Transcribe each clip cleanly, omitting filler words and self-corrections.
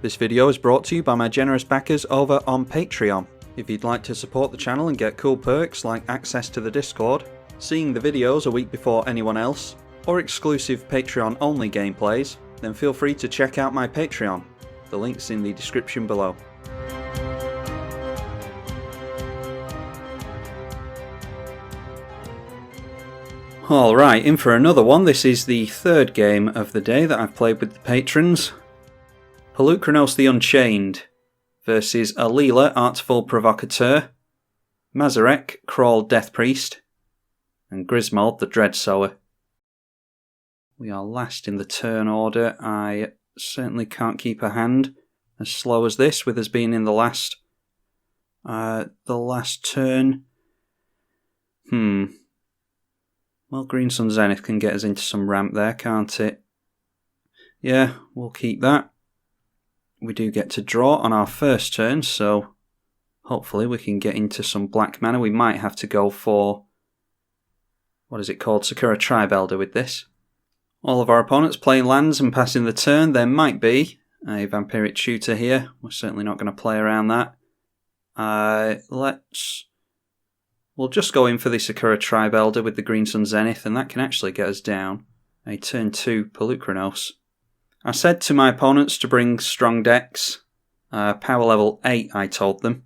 This video is brought to you by my generous backers over on Patreon. If you'd like to support the channel and get cool perks like access to the Discord, seeing the videos a week before anyone else, or exclusive Patreon only gameplays, then feel free to check out my Patreon. The link's in the description below. Alright, in for another one. This is the third game of the day that I've played with the patrons. Polukranos Unchained versus Alela Artful Provocateur, Mazirek Kraul Death Priest, and Grismold the Dreadsower. We are last in the turn order. I certainly can't keep a hand as slow as this, with us being in the last turn. Well, Green Sun Zenith can get us into some ramp there, can't it? Yeah, we'll keep that. We do get to draw on our first turn, so hopefully we can get into some black mana. We might have to go for, what is it called, Sakura Tribe Elder with this. All of our opponents playing lands and passing the turn. There might be a Vampiric Tutor here. We're certainly not going to play around that. We'll just go in for the Sakura Tribe Elder with the Green Sun Zenith, and that can actually get us down a turn 2 Polukranos. I said to my opponents to bring strong decks. Power level 8, I told them.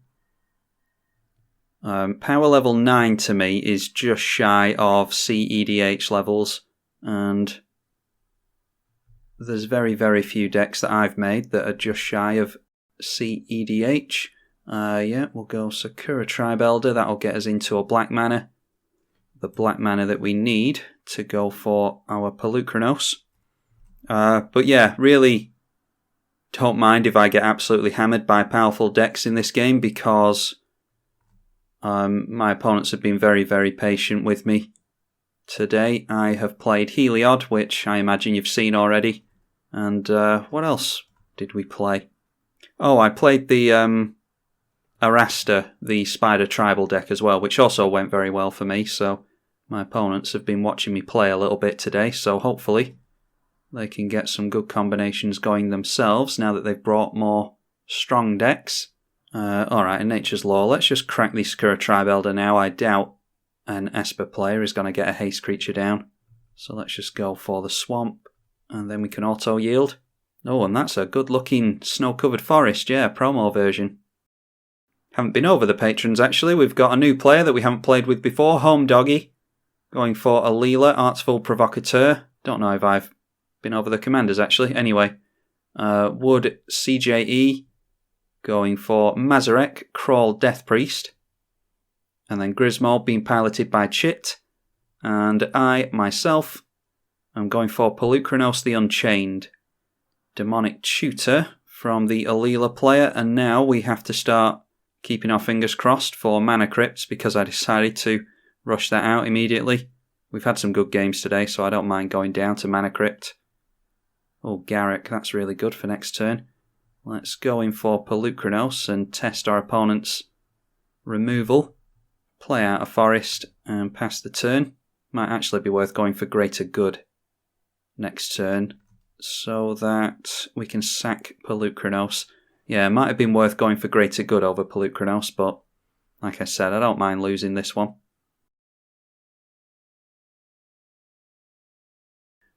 Power level 9 to me is just shy of EDH levels, and there's very, very few decks that I've made that are just shy of EDH. Yeah, we'll go Sakura Tribe Elder. That'll get us into a black mana. The black mana that we need to go for our Polukranos. But yeah, really don't mind if I get absolutely hammered by powerful decks in this game, because my opponents have been very, very patient with me. Today I have played Heliod, which I imagine you've seen already. And what else did we play? Oh, I played the Arasta, the Spider Tribal deck as well, which also went very well for me. So my opponents have been watching me play a little bit today, so hopefully they can get some good combinations going themselves now that they've brought more strong decks. Alright, in Nature's Law, let's just crack the Sakura Tribe Elder now. I doubt an Esper player is going to get a haste creature down. So let's just go for the Swamp, and then we can auto-yield. Oh, and that's a good-looking snow-covered forest, yeah, promo version. Haven't been over the patrons, actually. We've got a new player that we haven't played with before, Home Doggy, going for Alela Artful Provocateur. Don't know if I've been over the commanders, actually. Anyway, Wood CJE going for Mazirek Kraul Death Priest, and then Grismold being piloted by Chit, and I myself am going for Polukranos Unchained, Demonic Tutor from the Alela player, and now we have to start keeping our fingers crossed for Mana Crypts, because I decided to rush that out immediately. We've had some good games today, so I don't mind going down to Mana Crypt. Oh, Garrick, that's really good for next turn. Let's go in for Polukranos and test our opponent's removal. Play out a forest and pass the turn. Might actually be worth going for Greater Good next turn, so that we can sack Polukranos. Yeah, it might have been worth going for Greater Good over Polukranos, but like I said, I don't mind losing this one.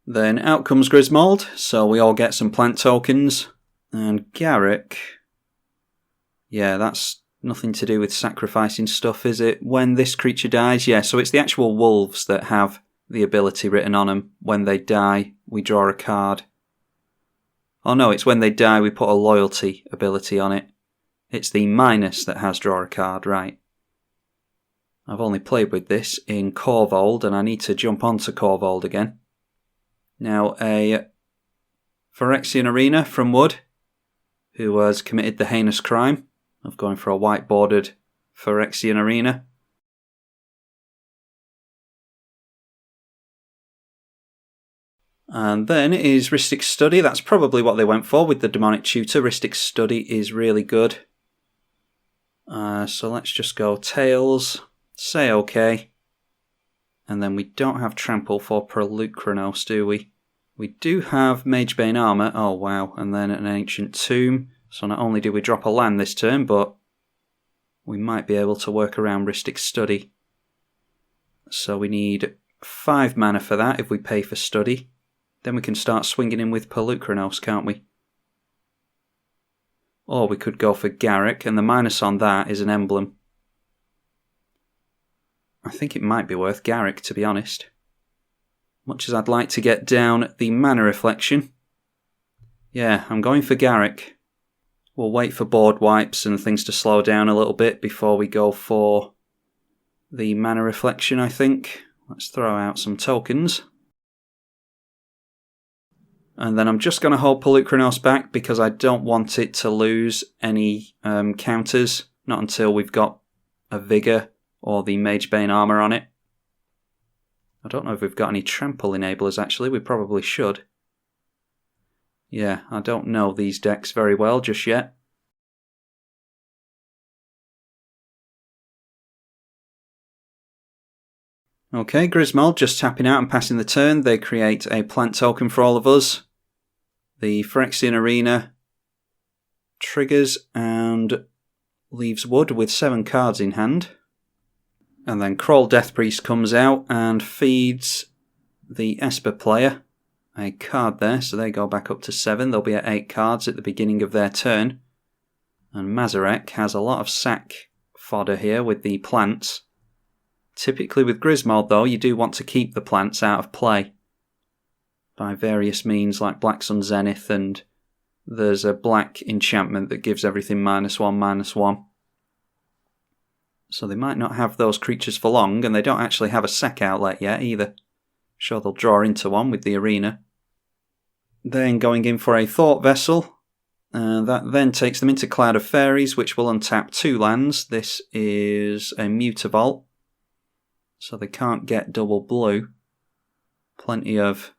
Then out comes Grismold, so we all get some plant tokens. And Garrick, yeah, that's nothing to do with sacrificing stuff, is it? When this creature dies, yeah, so it's the actual wolves that have the ability written on them. When they die, we draw a card. Oh no, it's when they die we put a loyalty ability on it. It's the minus that has draw a card, right. I've only played with this in Korvold, and I need to jump onto Korvold again. Now, a Phyrexian Arena from Wood, who has committed the heinous crime of going for a white-bordered Phyrexian Arena. And then is Rhystic Study. That's probably what they went for with the Demonic Tutor. Rhystic Study is really good. So let's just go Tails, say OK. And then we don't have Trample for Polukranos, do we? We do have Magebane Armour. Oh wow, and then an Ancient Tomb. So not only do we drop a land this turn, but we might be able to work around Rhystic Study. So we need 5 mana for that if we pay for Study. Then we can start swinging in with Polukranos, can't we? Or we could go for Garruk, and the minus on that is an emblem. I think it might be worth Garruk, to be honest. Much as I'd like to get down the Mana Reflection. Yeah, I'm going for Garruk. We'll wait for board wipes and things to slow down a little bit before we go for the Mana Reflection, I think. Let's throw out some tokens. And then I'm just going to hold Polukranos back because I don't want it to lose any counters. Not until we've got a Vigor or the Magebane Armour on it. I don't know if we've got any Trample enablers actually, we probably should. Yeah, I don't know these decks very well just yet. Okay, Grismold just tapping out and passing the turn. They create a plant token for all of us. The Phyrexian Arena triggers and leaves wood with 7 cards in hand. And then Kraul Deathpriest comes out and feeds the Esper player a card there, so they go back up to 7. They'll be at 8 cards at the beginning of their turn. And Mazirek has a lot of sack fodder here with the plants. Typically with Grismold though, you do want to keep the plants out of play by various means like Black Sun Zenith, and there's a black enchantment that gives everything -1/-1. So they might not have those creatures for long, and they don't actually have a sack outlet yet either. Sure, they'll draw into one with the arena. Then going in for a Thought Vessel. That then takes them into Cloud of Fairies, which will untap 2 lands. This is a Mutavault, so they can't get double blue. Plenty of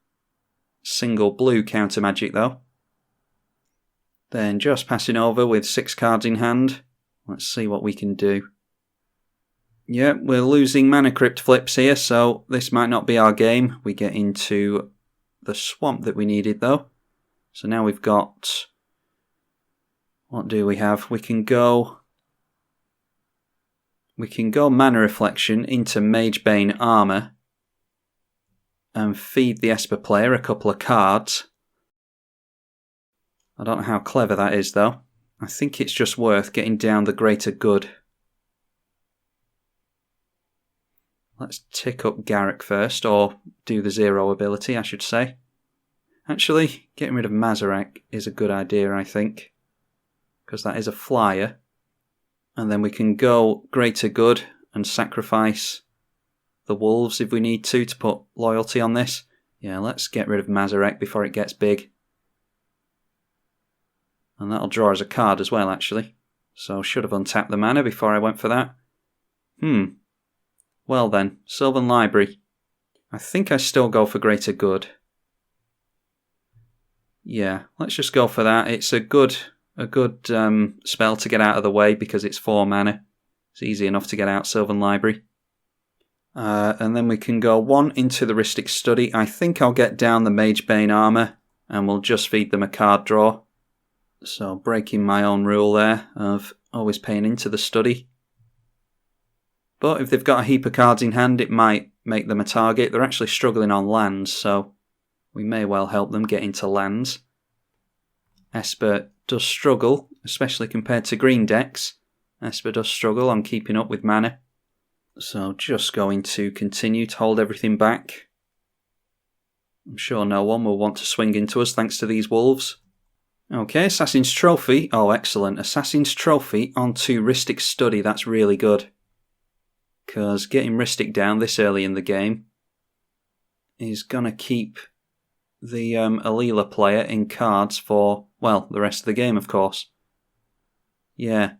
single blue counter magic though. Then just passing over with 6 cards in hand. Let's see what we can do. Yeah, we're losing Mana Crypt flips here, so this might not be our game. We get into the swamp that we needed though. So now we've got... what do we have? We can go Mana Reflection into Magebane Armour and feed the Esper player a couple of cards. I don't know how clever that is though. I think it's just worth getting down the Greater Good. Let's tick up Garruk first, or do the 0 ability, I should say. Actually, getting rid of Mazirek is a good idea, I think, because that is a flyer. And then we can go Greater Good and sacrifice the Wolves if we need to put loyalty on this. Yeah, let's get rid of Mazirek before it gets big. And that'll draw us a card as well, actually. So should have untapped the mana before I went for that. Well then, Sylvan Library. I think I still go for Greater Good. Yeah, let's just go for that. It's a good spell to get out of the way because it's 4 mana. It's easy enough to get out Sylvan Library. And then we can go 1 into the Rhystic Study. I think I'll get down the Magebane Armour and we'll just feed them a card draw. So breaking my own rule there of always paying into the study. But if they've got a heap of cards in hand, it might make them a target. They're actually struggling on lands, so we may well help them get into lands. Esper does struggle, especially compared to green decks. Esper does struggle on keeping up with mana. So just going to continue to hold everything back. I'm sure no one will want to swing into us thanks to these wolves. Okay, Assassin's Trophy. Oh, excellent. Assassin's Trophy onto Rhystic Study. That's really good. Because getting Rhystic down this early in the game is going to keep the Alela player in cards for, well, the rest of the game, of course. Yeah,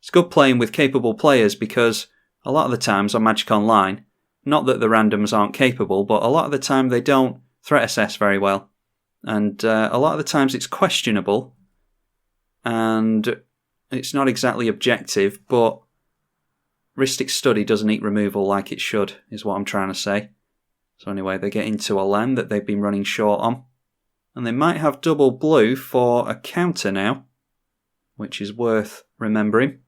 it's good playing with capable players because a lot of the times on Magic Online, not that the randoms aren't capable, but a lot of the time they don't threat assess very well. And a lot of the times it's questionable, and It's not exactly objective, but Rhystic Study doesn't eat removal like it should, is what I'm trying to say. So anyway, they get into a land that they've been running short on. And they might have double blue for a counter now, which is worth remembering.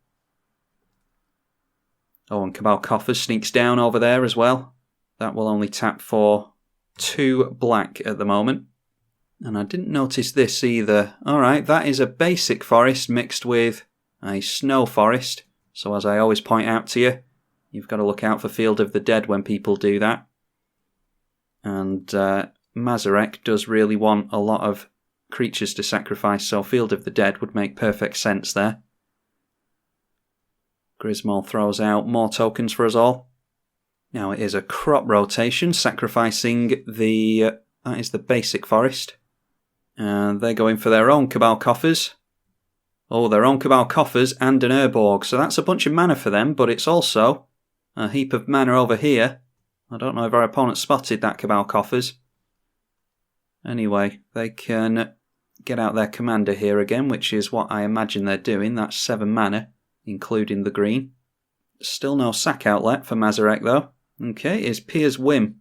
Oh, and Cabal Coffers sneaks down over there as well. That will only tap for 2 black at the moment. And I didn't notice this either. Alright, that is a basic forest mixed with a snow forest. So as I always point out to you, you've got to look out for Field of the Dead when people do that. And Mazirek does really want a lot of creatures to sacrifice, so Field of the Dead would make perfect sense there. Grismold throws out more tokens for us all. Now it is a crop rotation, sacrificing that is the basic forest. And they're going for their own Cabal Coffers. Oh, their own Cabal Coffers and an Urborg. So that's a bunch of mana for them, but it's also a heap of mana over here. I don't know if our opponent spotted that Cabal Coffers. Anyway, they can get out their commander here again, which is what I imagine they're doing. That's 7 mana, including the green. Still no sack outlet for Mazirek though. Okay, is Pier's Whim.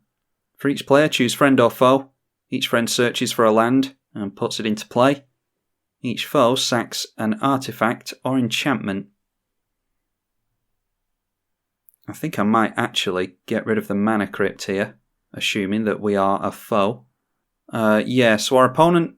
For each player, choose friend or foe. Each friend searches for a land and puts it into play. Each foe sacks an artifact or enchantment. I think I might actually get rid of the mana crypt here, assuming that we are a foe. Yeah, so our opponent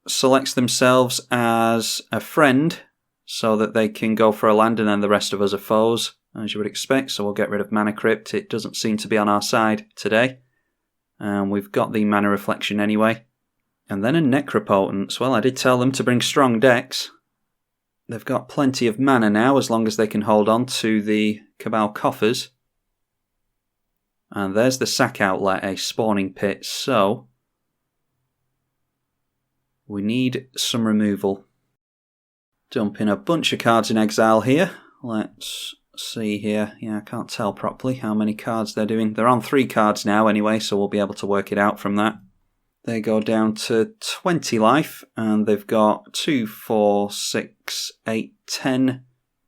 selects themselves as a friend so that they can go for a land, and then the rest of us are foes, as you would expect. So we'll get rid of mana crypt. It doesn't seem to be on our side today. And we've got the mana reflection anyway. And then a Necropotence. Well, I did tell them to bring strong decks. They've got plenty of mana now, as long as they can hold on to the Cabal Coffers. And there's the sack outlet, a spawning pit. So we need some removal. Dumping a bunch of cards in exile here. Let's see here. Yeah, I can't tell properly how many cards they're doing. They're on 3 cards now anyway, so we'll be able to work it out from that. They go down to 20 life, and they've got 2, 4, 6, 8, 10,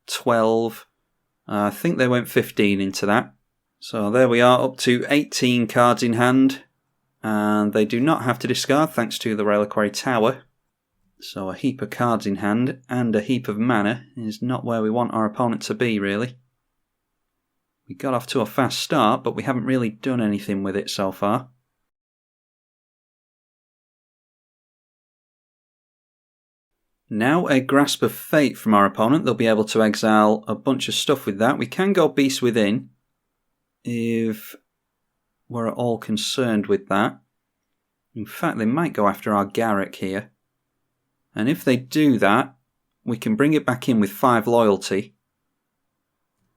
12. I think they went 15 into that. So there we are, up to 18 cards in hand. And they do not have to discard thanks to the Reliquary Tower. So a heap of cards in hand and a heap of mana is not where we want our opponent to be, really. We got off to a fast start, but we haven't really done anything with it so far. Now a Grasp of Fate from our opponent. They'll be able to exile a bunch of stuff with that. We can go Beast Within if we're at all concerned with that. In fact, they might go after our Garruk here. And if they do that, we can bring it back in with 5 loyalty,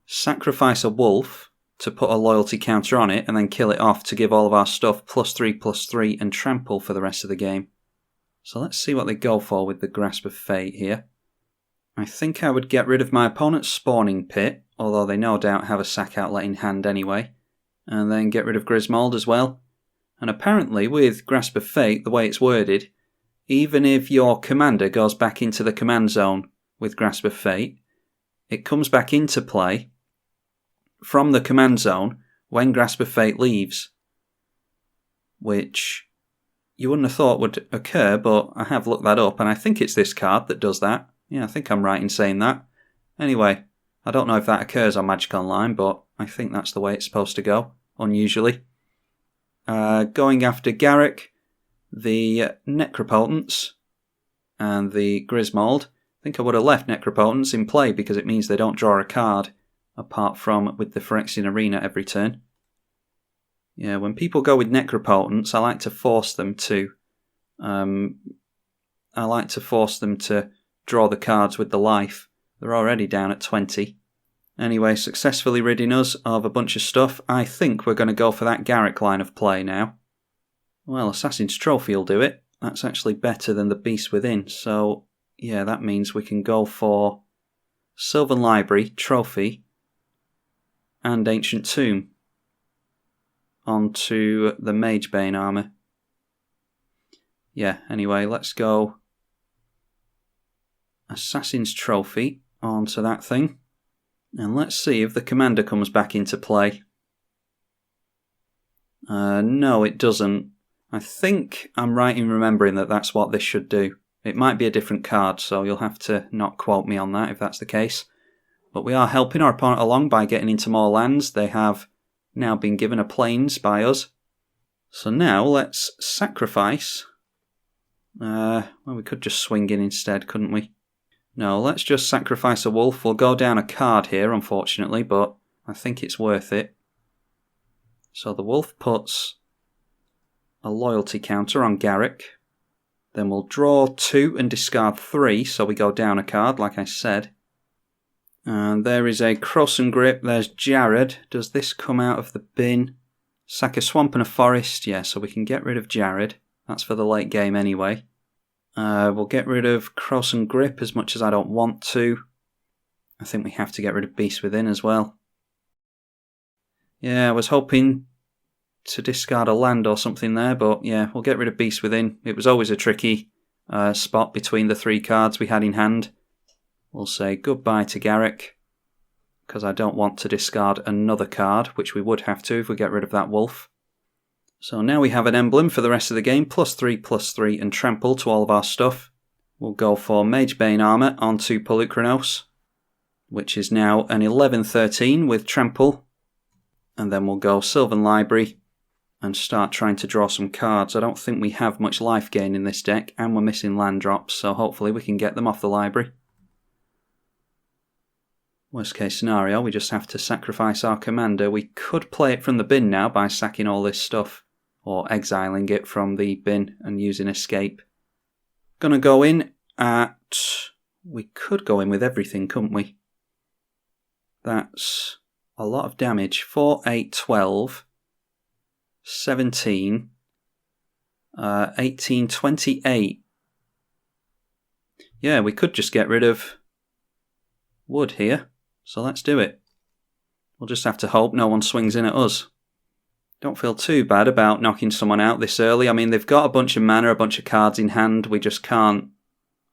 sacrifice a wolf to put a loyalty counter on it, and then kill it off to give all of our stuff +3/+3 and trample for the rest of the game. So let's see what they go for with the Grasp of Fate here. I think I would get rid of my opponent's spawning pit, although they no doubt have a sack outlet in hand anyway, and then get rid of Grismold as well. And apparently with Grasp of Fate, the way it's worded, even if your commander goes back into the command zone with Grasp of Fate, it comes back into play from the command zone when Grasp of Fate leaves, which you wouldn't have thought would occur, but I have looked that up, and I think it's this card that does that. Yeah, I think I'm right in saying that. Anyway, I don't know if that occurs on Magic Online, but I think that's the way it's supposed to go, unusually. Going after Garruk, the Necropotence, and the Grismold. I think I would have left Necropotence in play because it means they don't draw a card, apart from with the Phyrexian Arena every turn. Yeah, when people go with Necropotence, I like to force them to draw the cards with the life. They're already down at 20. Anyway, successfully ridding us of a bunch of stuff. I think we're going to go for that Garruk line of play now. Well, Assassin's Trophy will do it. That's actually better than the Beast Within. So, yeah, that means we can go for Sylvan Library, Trophy, and Ancient Tomb onto the Magebane armour. Yeah, anyway, let's go Assassin's Trophy onto that thing. And let's see if the commander comes back into play. No, it doesn't. I think I'm right in remembering that that's what this should do. It might be a different card, so you'll have to not quote me on that if that's the case. But we are helping our opponent along by getting into more lands. They have now been given a plains by us. So now let's sacrifice. Well, we could just swing in instead, couldn't we? No, let's just sacrifice a wolf. We'll go down a card here, unfortunately, but I think it's worth it. So the wolf puts a loyalty counter on Garrick. Then we'll draw 2 and discard 3, so we go down a card, like I said. And there is a Cross and Grip. There's Jared. Does this come out of the bin? Sack a swamp and a forest. Yeah, so we can get rid of Jared. That's for the late game anyway. We'll get rid of Cross and Grip as much as I don't want to. I think we have to get rid of Beast Within as well. Yeah, I was hoping to discard a land or something there, but yeah, we'll get rid of Beast Within. It was always a tricky spot between the 3 cards we had in hand. We'll say goodbye to Garrick, because I don't want to discard another card, which we would have to if we get rid of that wolf. So now we have an emblem for the rest of the game, +3/+3 and trample to all of our stuff. We'll go for Mage Bane Armour onto Polukranos, which is now an 11/13 with trample. And then we'll go Sylvan Library and start trying to draw some cards. I don't think we have much life gain in this deck, and we're missing land drops, so hopefully we can get them off the library. Worst case scenario, we just have to sacrifice our commander. We could play it from the bin now by sacking all this stuff, or exiling it from the bin and using escape. Gonna go in at... We could go in with everything, couldn't we? That's a lot of damage. 4, 8, 12... 17, 18, 28. Yeah, we could just get rid of wood here, so let's do it. We'll just have to hope no one swings in at us. Don't feel too bad about knocking someone out this early. I mean, they've got a bunch of mana, a bunch of cards in hand. We just can't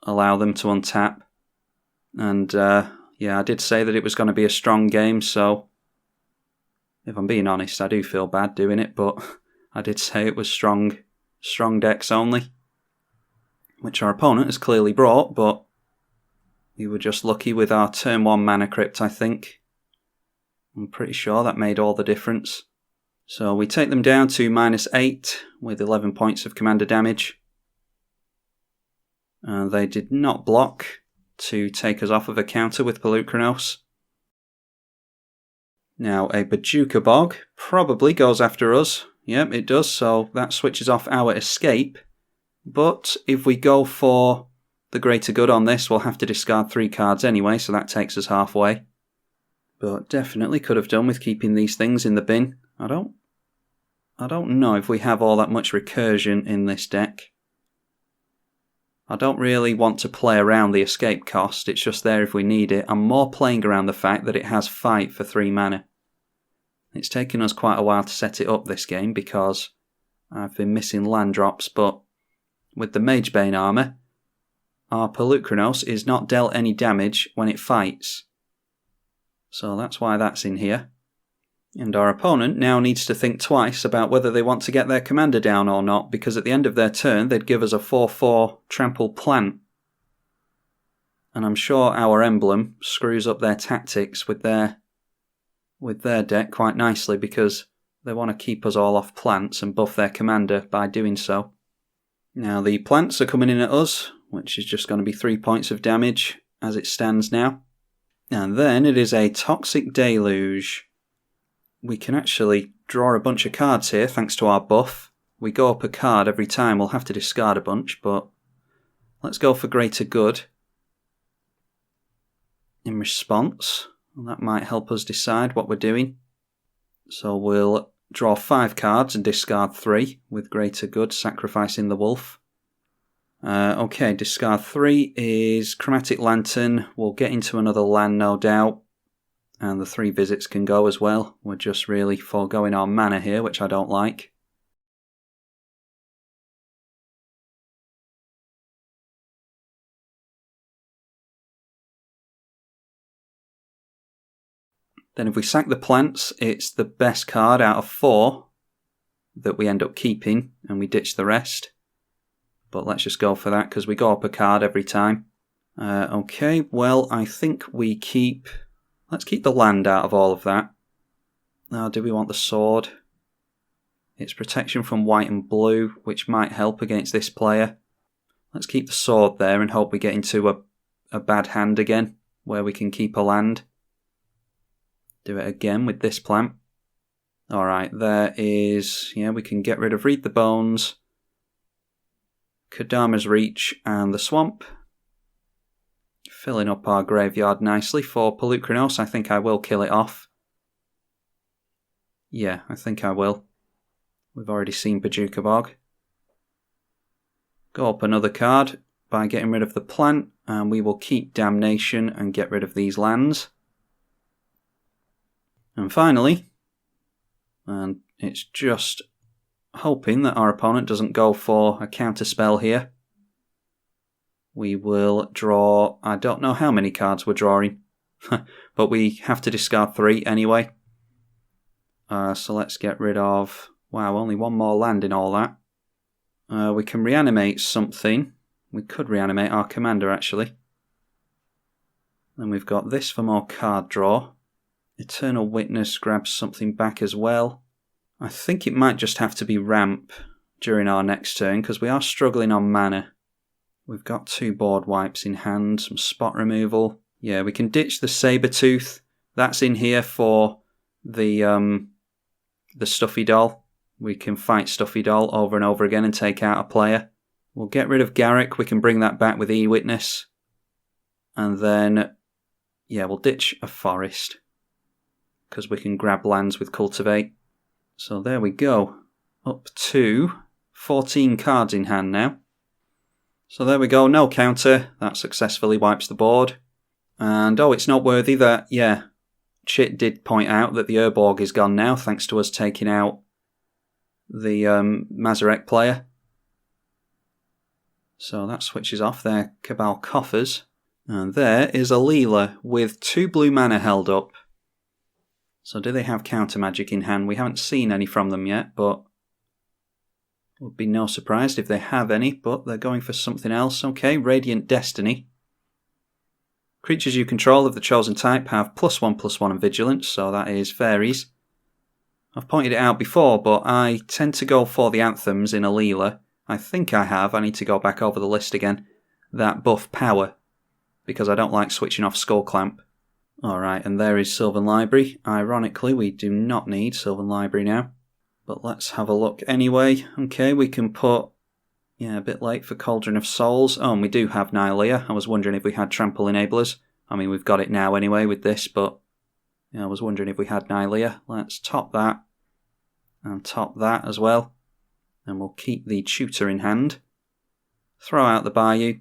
allow them to untap. And yeah, I did say that it was going to be a strong game, so if I'm being honest, I do feel bad doing it, but I did say it was strong decks only, which our opponent has clearly brought, but we were just lucky with our turn 1 mana crypt, I think. I'm pretty sure that made all the difference. So we take them down to -8 with 11 points of commander damage. And they did not block to take us off of a counter with Polukranos. Now a Bojuka Bog probably goes after us. Yep, it does, so that switches off our escape. But if we go for the greater good on this, we'll have to discard 3 cards anyway, so that takes us halfway. But definitely could have done with keeping these things in the bin. I don't know if we have all that much recursion in this deck. I don't really want to play around the escape cost, it's just there if we need it. I'm more playing around the fact that it has fight for 3 mana. It's taken us quite a while to set it up this game because I've been missing land drops, but with the Mage Bane Armour, our Polukranos is not dealt any damage when it fights. So that's why that's in here. And our opponent now needs to think twice about whether they want to get their commander down or not, because at the end of their turn they'd give us a 4/4 trample plant. And I'm sure our emblem screws up their tactics with their deck quite nicely, because they want to keep us all off plants and buff their commander by doing so. Now the plants are coming in at us, which is just going to be 3 points of damage as it stands now. And then it is a Toxic Deluge. We can actually draw a bunch of cards here thanks to our buff. We go up a card every time, we'll have to discard a bunch, but let's go for Greater Good in response. And that might help us decide what we're doing. So we'll draw 5 cards and discard 3 with Greater Good, sacrificing the wolf. Okay, discard 3 is Chromatic Lantern. We'll get into another land, no doubt. And the 3 visits can go as well. We're just really foregoing our mana here, which I don't like. Then if we sack the plants, it's the best card out of 4 that we end up keeping, and we ditch the rest. But let's just go for that, because we go up a card every time. Okay, well, I think we keep... Let's keep the land out of all of that. Now, do we want the sword? It's protection from white and blue, which might help against this player. Let's keep the sword there and hope we get into a bad hand again, where we can keep a land. Do it again with this plant. Alright, there is... Yeah, we can get rid of Read the Bones, Kodama's Reach, and the Swamp. Filling up our graveyard nicely for Polukranos. I think I will kill it off. Yeah, I think I will. We've already seen Paducah Bog. Go up another card by getting rid of the plant, and we will keep Damnation and get rid of these lands. And finally, and it's just hoping that our opponent doesn't go for a counter spell here, we will draw... I don't know how many cards we're drawing, but we have to discard 3 anyway. So let's get rid of... Wow, only 1 more land in all that. We can reanimate something. We could reanimate our commander, actually. Then we've got this for more card draw. Eternal Witness grabs something back as well. I think it might just have to be ramp during our next turn, because we are struggling on mana. We've got 2 board wipes in hand, some spot removal. Yeah, we can ditch the Sabertooth. That's in here for the Stuffy Doll. We can fight Stuffy Doll over and over again and take out a player. We'll get rid of Garrick. We can bring that back with E-Witness. And then, yeah, we'll ditch a forest, because we can grab lands with Cultivate. So there we go. Up to 14 cards in hand now. So there we go, no counter. That successfully wipes the board. And oh, it's noteworthy that, yeah, Chit did point out that the Urborg is gone now, thanks to us taking out the Mazirek player. So that switches off their Cabal coffers. And there is Alela with 2 blue mana held up. So do they have counter magic in hand? We haven't seen any from them yet, but would be no surprise if they have any, but they're going for something else. Okay, Radiant Destiny. Creatures you control of the chosen type have +1/+1 and Vigilance, so that is fairies. I've pointed it out before, but I tend to go for the anthems in Alela. I think I have, I need to go back over the list again, that buff power, because I don't like switching off Skull Clamp. Alright, and there is Sylvan Library. Ironically, we do not need Sylvan Library now. But let's have a look anyway. Okay, we can put... Yeah, a bit late for Cauldron of Souls. Oh, and we do have Nylea. I was wondering if we had Trample Enablers. I mean, we've got it now anyway with this, but... Yeah, I was wondering if we had Nylea. Let's top that. And top that as well. And we'll keep the Tutor in hand. Throw out the Bayou.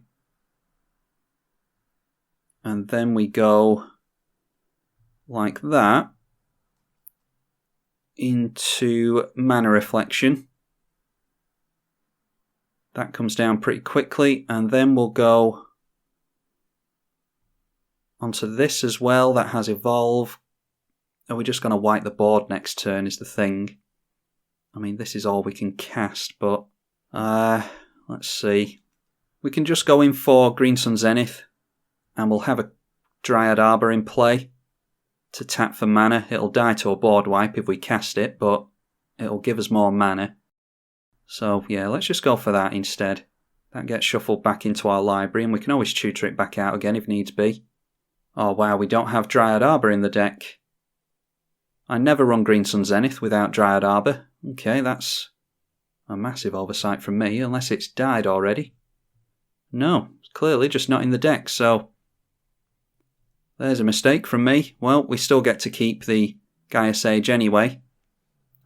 And then we go... like that. Into Mana Reflection. That comes down pretty quickly, and then we'll go onto this as well. That has Evolve. Are we just going to wipe the board next turn is the thing. I mean, this is all we can cast, but let's see. We can just go in for Green Sun Zenith, and we'll have a Dryad Arbor in play to tap for mana. It'll die to a board wipe if we cast it, but it'll give us more mana. So yeah, let's just go for that instead. That gets shuffled back into our library, and we can always tutor it back out again if needs be. Oh wow, we don't have Dryad Arbor in the deck. I never run Green Sun Zenith without Dryad Arbor. Okay, that's a massive oversight from me, unless it's died already. No, it's clearly just not in the deck, so... There's a mistake from me. Well, we still get to keep the Gaia Sage anyway.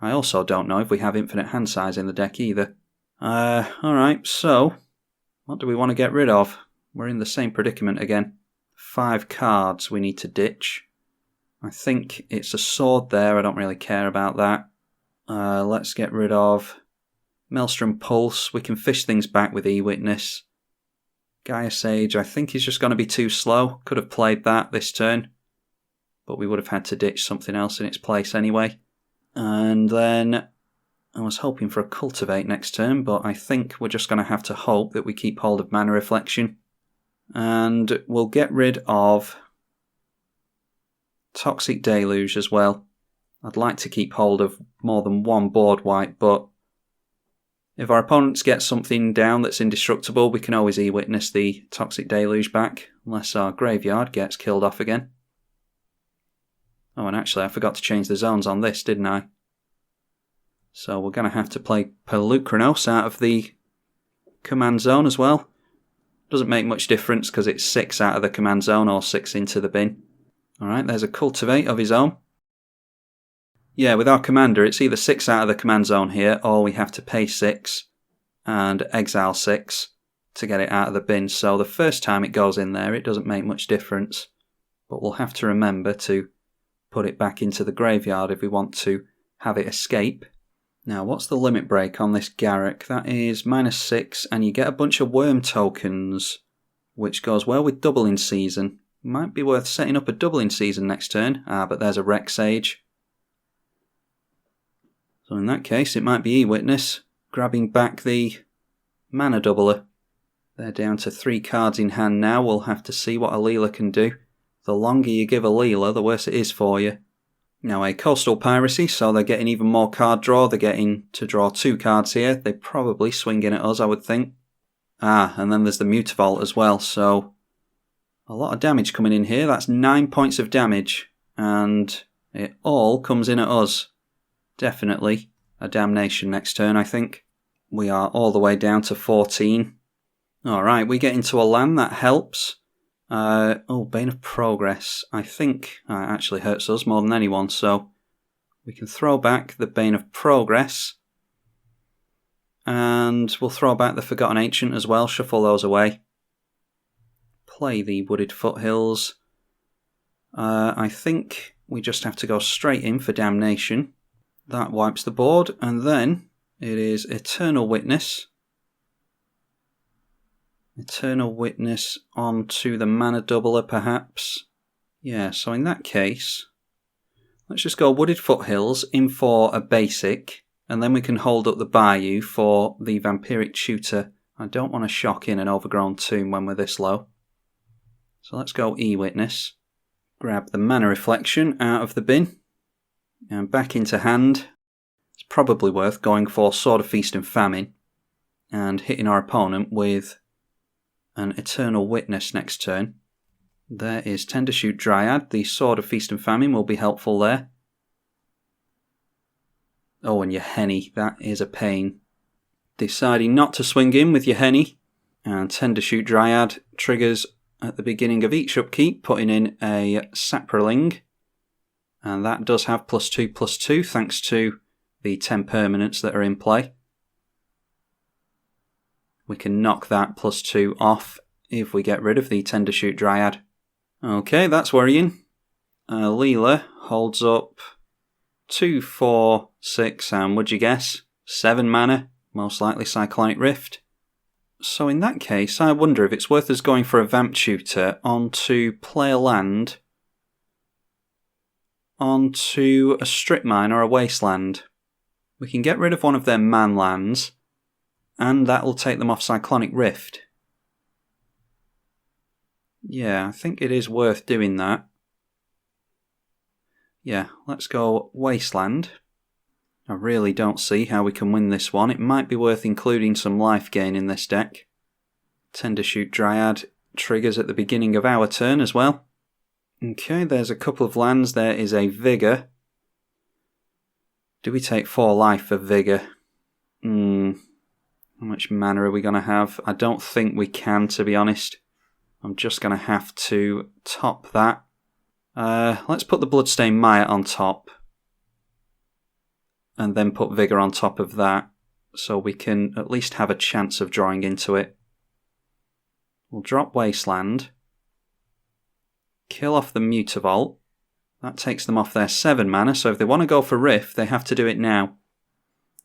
I also don't know if we have infinite hand size in the deck either. Alright, so... what do we want to get rid of? We're in the same predicament again. 5 cards we need to ditch. I think it's a sword there, I don't really care about that. Let's get rid of Maelstrom Pulse. We can fish things back with E-Witness. Gaia Sage, I think he's just going to be too slow. Could have played that this turn. but we would have had to ditch something else in its place anyway. And then I was hoping for a Cultivate next turn, but I think we're just going to have to hope that we keep hold of Mana Reflection. And we'll get rid of Toxic Deluge as well. I'd like to keep hold of more than one board wipe, but if our opponents get something down that's indestructible, we can always e-witness the Toxic Deluge back, unless our graveyard gets killed off again. Oh, and actually I forgot to change the zones on this, didn't I? So we're going to have to play Polukranos out of the command zone as well. Doesn't make much difference because it's 6 out of the command zone or 6 into the bin. Alright, there's a Cultivate of his own. Yeah, with our commander, it's either 6 out of the command zone here, or we have to pay 6 and exile 6 to get it out of the bin. So the first time it goes in there, it doesn't make much difference. But we'll have to remember to put it back into the graveyard if we want to have it escape. Now, what's the limit break on this Garruk? That is -6, and you get a bunch of worm tokens, which goes well with Doubling Season. Might be worth setting up a Doubling Season next turn. But there's a Rex Sage. So in that case, it might be E-Witness, grabbing back the mana doubler. They're down to 3 cards in hand now. We'll have to see what Alela can do. The longer you give Alela, the worse it is for you. Now a Coastal Piracy, so they're getting even more card draw. They're getting to draw 2 cards here. They probably swing in at us, I would think. And then there's the Mutavault as well, so a lot of damage coming in here. That's 9 points of damage, and it all comes in at us. Definitely a Damnation next turn, I think. We are all the way down to 14. Alright, we get into a land, that helps. Bane of Progress. I think actually hurts us more than anyone, so we can throw back the Bane of Progress. And we'll throw back the Forgotten Ancient as well, shuffle those away. Play the Wooded Foothills. I think we just have to go straight in for Damnation. That wipes the board, and then it is Eternal Witness. Eternal Witness onto the mana doubler, perhaps. Yeah, so in that case, let's just go Wooded Foothills in for a basic, and then we can hold up the Bayou for the Vampiric Tutor. I don't want to shock in an Overgrown Tomb when we're this low. So let's go E-Witness. Grab the Mana Reflection out of the bin. And back into hand. It's probably worth going for Sword of Feast and Famine and hitting our opponent with an Eternal Witness next turn. There is Tendershoot Dryad. The Sword of Feast and Famine will be helpful there. Oh, and your Henny. That is a pain. Deciding not to swing in with your Henny. And Tendershoot Dryad triggers at the beginning of each upkeep, putting in a Saproling. And that does have +2/+2 thanks to the 10 permanents that are in play. We can knock that +2 off if we get rid of the Tendershoot Dryad. Okay, that's worrying. Alela holds up 2, 4, 6, and would you guess? 7 mana, most likely Cyclonic Rift. So in that case, I wonder if it's worth us going for a Vamp Tutor onto play a land onto a Strip Mine or a Wasteland. We can get rid of one of their man lands, and that will take them off Cyclonic Rift. Yeah, I think it is worth doing that. Yeah, let's go Wasteland. I really don't see how we can win this one. It might be worth including some life gain in this deck. Tendershoot Dryad triggers at the beginning of our turn as well. Okay, there's a couple of lands. There is a Vigor. Do we take 4 life for Vigor? How much mana are we going to have? I don't think we can, to be honest. I'm just going to have to top that. Let's put the Bloodstained Mire on top. And then put Vigor on top of that, so we can at least have a chance of drawing into it. We'll drop Wasteland. Kill off the Mutavault. That takes them off their 7 mana, so if they want to go for Rift, they have to do it now.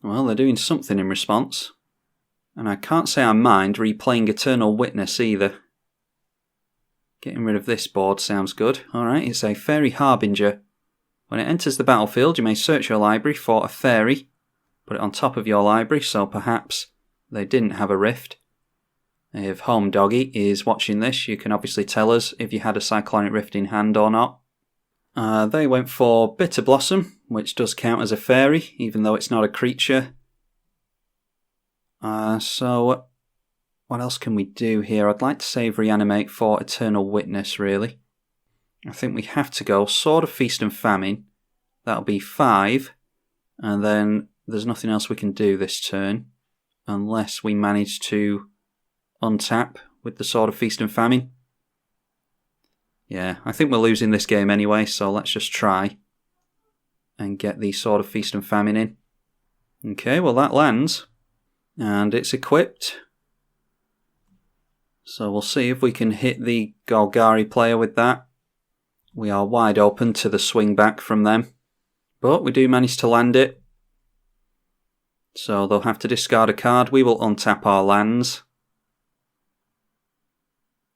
Well, they're doing something in response. And I can't say I mind replaying Eternal Witness either. Getting rid of this board sounds good. Alright, it's a Fairy Harbinger. When it enters the battlefield, you may search your library for a fairy. Put it on top of your library, so perhaps they didn't have a rift. If Home Doggy is watching this, you can obviously tell us if you had a Cyclonic Rift in hand or not. They went for Bitter Blossom, which does count as a fairy, even though it's not a creature. So, what else can we do here? I'd like to save Reanimate for Eternal Witness, really. I think we have to go Sword of Feast and Famine. That'll be 5. And then there's nothing else we can do this turn, unless we manage to untap with the Sword of Feast and Famine. Yeah, I think we're losing this game anyway, so let's just try and get the Sword of Feast and Famine in. Okay, well that lands, and it's equipped. So we'll see if we can hit the Golgari player with that. We are wide open to the swing back from them, but we do manage to land it. So they'll have to discard a card. We will untap our lands.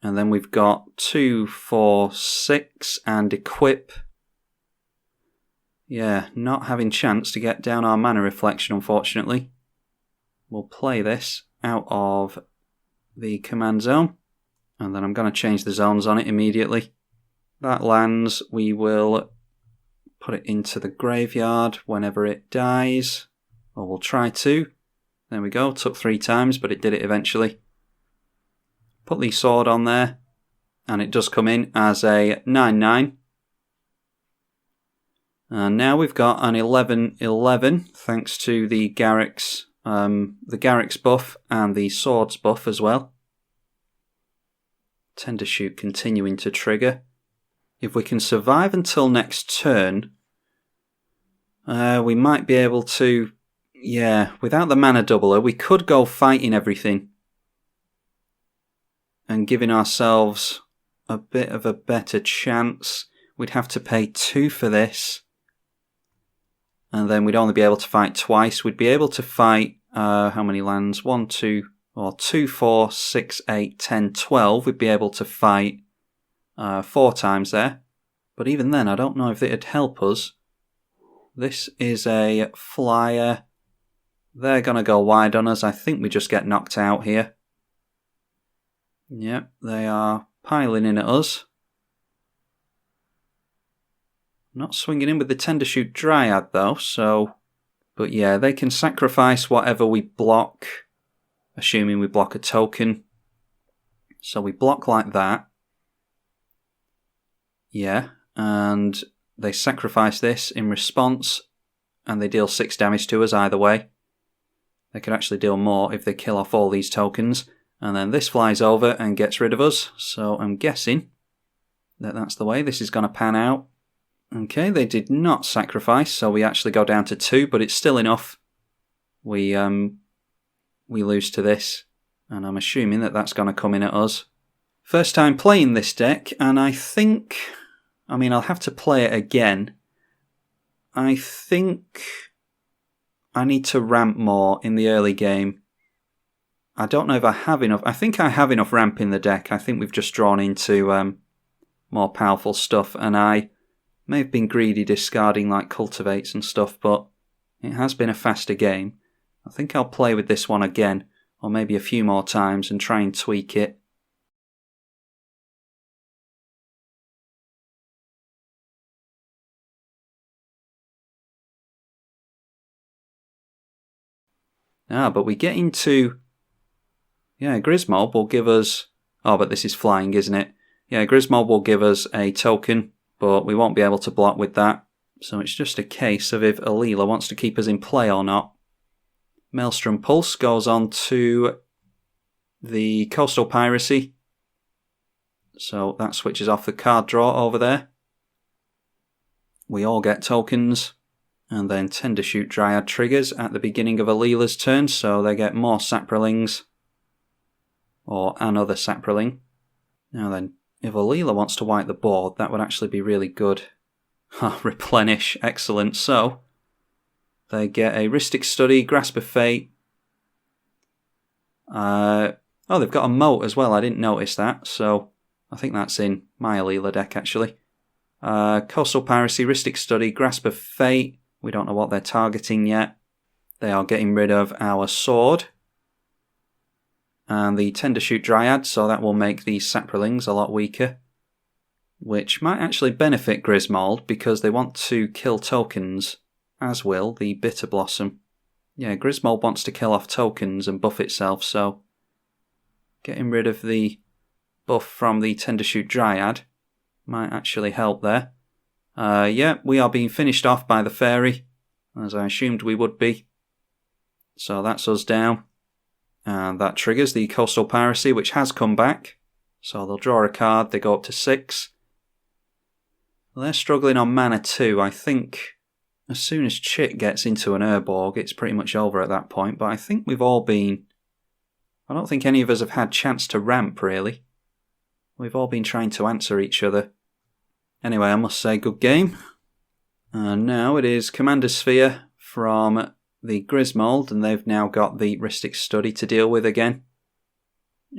And then we've got 2, 4, 6 and equip. Yeah, not having chance to get down our mana reflection, unfortunately. We'll play this out of the command zone. And then I'm going to change the zones on it immediately. That lands, we will put it into the graveyard whenever it dies. Or we'll try to. There we go, took 3 times, but it did it eventually. Put the sword on there, and it does come in as a 9/9. And now we've got an 11/11, thanks to the Garruk's buff and the swords buff as well. Tender Shoot continuing to trigger. If we can survive until next turn, we might be able to, yeah, without the mana doubler, we could go fighting everything and giving ourselves a bit of a better chance. We'd have to pay 2 for this, and then we'd only be able to fight twice. We'd be able to fight, how many lands? 1, 2, or 2, 4, 6, 8, 10, 12. We'd be able to fight 4 times there. But even then, I don't know if it'd help us. This is a flyer. They're going to go wide on us. I think we just get knocked out here. Yep, they are piling in at us. Not swinging in with the Tender Shoot Dryad though, so... But yeah, they can sacrifice whatever we block, assuming we block a token. So we block like that. Yeah, and they sacrifice this in response, and they deal 6 damage to us either way. They could actually deal more if they kill off all these tokens. And then this flies over and gets rid of us. So I'm guessing that that's the way this is going to pan out. Okay, they did not sacrifice, so we actually go down to 2, but it's still enough. We lose to this, and I'm assuming that that's going to come in at us. First time playing this deck, and I think... I mean, I'll have to play it again. I think I need to ramp more in the early game. I don't know if I have enough. I think I have enough ramp in the deck. I think we've just drawn into more powerful stuff, and I may have been greedy discarding like cultivates and stuff, but it has been a faster game. I think I'll play with this one again, or maybe a few more times, and try and tweak it. But we get into... Yeah, Grismold will give us... Oh, but this is flying, isn't it? Yeah, Grismold will give us a token, but we won't be able to block with that. So it's just a case of if Alela wants to keep us in play or not. Maelstrom Pulse goes on to the Coastal Piracy. So that switches off the card draw over there. We all get tokens. And then Tender Shoot Dryad triggers at the beginning of Alela's turn, so they get more Saprolings. Or another Saproling. Now then, if Alela wants to wipe the board, that would actually be really good. Replenish, excellent. So, they get a Rhystic Study, Grasp of Fate. Oh, they've got a Moat as well, I didn't notice that. So, I think that's in my Alela deck, actually. Coastal Piracy, Rhystic Study, Grasp of Fate. We don't know what they're targeting yet. They are getting rid of our sword. And the Tendershoot Dryad, so that will make the Saprolings a lot weaker. Which might actually benefit Grismold, because they want to kill tokens, as will the Bitter Blossom. Yeah, Grismold wants to kill off tokens and buff itself, so getting rid of the buff from the Tendershoot Dryad might actually help there. Yeah, we are being finished off by the Fairy, as I assumed we would be. So that's us down. And that triggers the Coastal Piracy, which has come back. So they'll draw a card, they go up to 6. Well, they're struggling on mana too. I think as soon as Chit gets into an Urborg, it's pretty much over at that point. But I think we've all been... I don't think any of us have had chance to ramp, really. We've all been trying to answer each other. Anyway, I must say, good game. And now it is Commander Sphere from the Grismold, and they've now got the Rhystic Study to deal with again.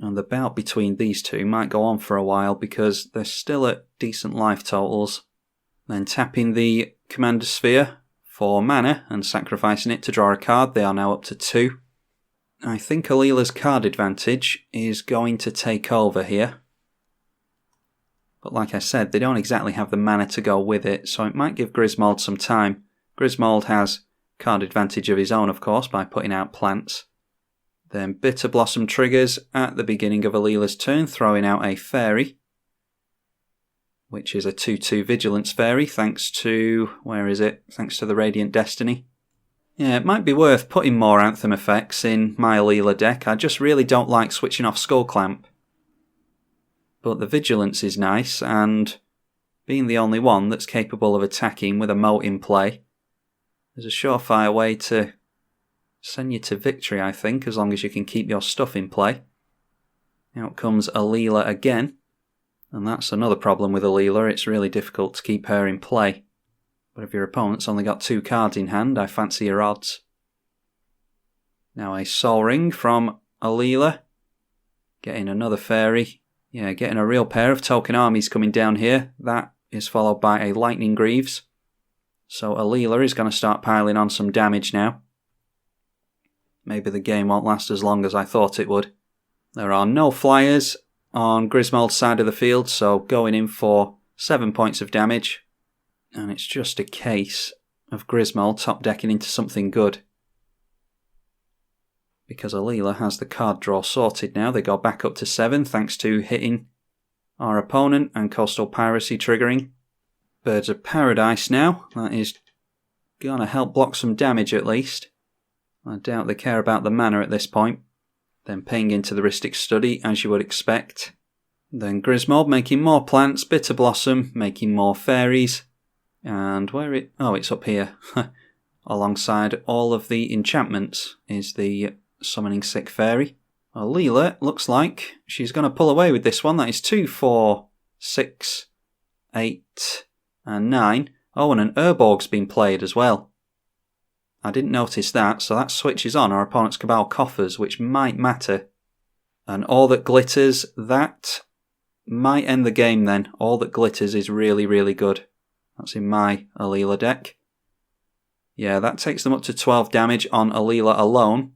And the bout between these two might go on for a while because they're still at decent life totals. Then tapping the Commander Sphere for mana and sacrificing it to draw a card, they are now up to 2. I think Alela's card advantage is going to take over here. But like I said, they don't exactly have the mana to go with it, so it might give Grismold some time. Grismold has card advantage of his own, of course, by putting out plants. Then Bitter Blossom triggers at the beginning of Alela's turn, throwing out a Fairy, which is a 2/2 Vigilance Fairy, thanks to... where is it? Thanks to the Radiant Destiny. Yeah, it might be worth putting more Anthem effects in my Alela deck. I just really don't like switching off Skull Clamp. But the Vigilance is nice, and being the only one that's capable of attacking with a moat in play, there's a surefire way to send you to victory, I think, as long as you can keep your stuff in play. Out comes Alela again, and that's another problem with Alela. It's really difficult to keep her in play. But if your opponent's only got 2 cards in hand, I fancy your odds. Now a Sol Ring from Alela, getting another Fairy. Yeah, getting a real pair of token armies coming down here. That is followed by a Lightning Greaves. So Alela is going to start piling on some damage now. Maybe the game won't last as long as I thought it would. There are no flyers on Grismold's side of the field, so going in for 7 points of damage. And it's just a case of Grismold top decking into something good. Because Alela has the card draw sorted now. They go back up to 7 thanks to hitting our opponent and Coastal Piracy triggering. Birds of Paradise now. That is going to help block some damage at least. I doubt they care about the mana at this point. Then paying into the Rhystic Study, as you would expect. Then Grismold making more plants. Bitter Blossom making more fairies. And where it... oh, it's up here. Alongside all of the enchantments is the Summoning Sick Fairy. Alela looks like she's going to pull away with this one. That is 2, 4, 6, 8, and 9. Oh, and an Urborg's been played as well. I didn't notice that, so that switches on our opponent's Cabal Coffers, which might matter. And All That Glitters, that might end the game then. All That Glitters is really, really good. That's in my Alela deck. Yeah, that takes them up to 12 damage on Alela alone.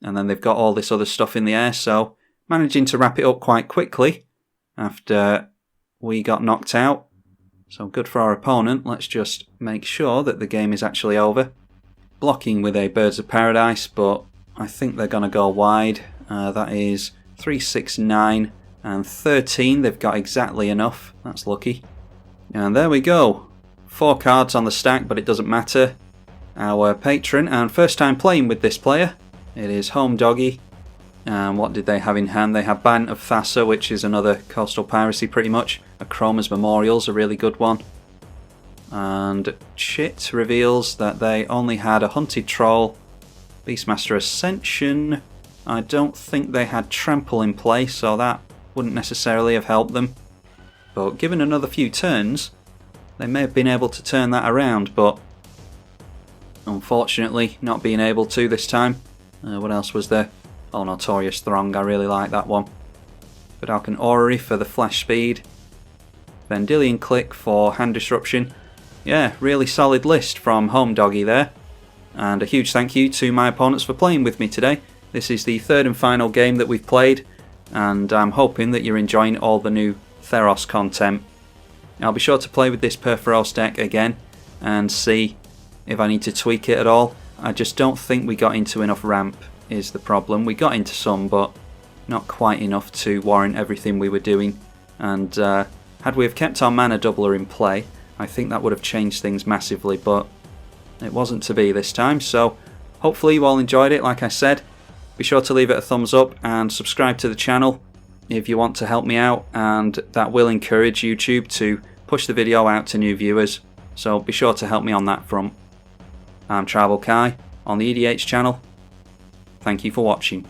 And then they've got all this other stuff in the air, so managing to wrap it up quite quickly after we got knocked out. So good for our opponent. Let's just make sure that the game is actually over. Blocking with a Birds of Paradise, but I think they're going to go wide. That is 3, 6, 9, and 13. They've got exactly enough. That's lucky. And there we go. 4 cards on the stack, but it doesn't matter. Our patron, and first time playing with this player. It is Home Doggy. And what did they have in hand? They have Bant of Thassa, which is another Coastal Piracy pretty much. A Chroma's Memorial's a really good one. And Chit reveals that they only had a Hunted Troll, Beastmaster Ascension. I don't think they had Trample in play, so that wouldn't necessarily have helped them. But given another few turns, they may have been able to turn that around, but unfortunately not being able to this time. What else was there? Oh, Notorious Throng, I really like that one. Vedalken Orrery for the flash speed. Vendilion Click for hand disruption. Yeah, really solid list from Home Doggy there. And a huge thank you to my opponents for playing with me today. This is the third and final game that we've played, and I'm hoping that you're enjoying all the new Theros content. I'll be sure to play with this Purphoros deck again and see if I need to tweak it at all. I just don't think we got into enough ramp is the problem. We got into some, but not quite enough to warrant everything we were doing. And had we have kept our mana doubler in play, I think that would have changed things massively, but it wasn't to be this time. So hopefully you all enjoyed it. Like I said, be sure to leave it a thumbs up and subscribe to the channel if you want to help me out, and that will encourage YouTube to push the video out to new viewers. So be sure to help me on that front. I'm tribalkai on the EDH channel. Thank you for watching.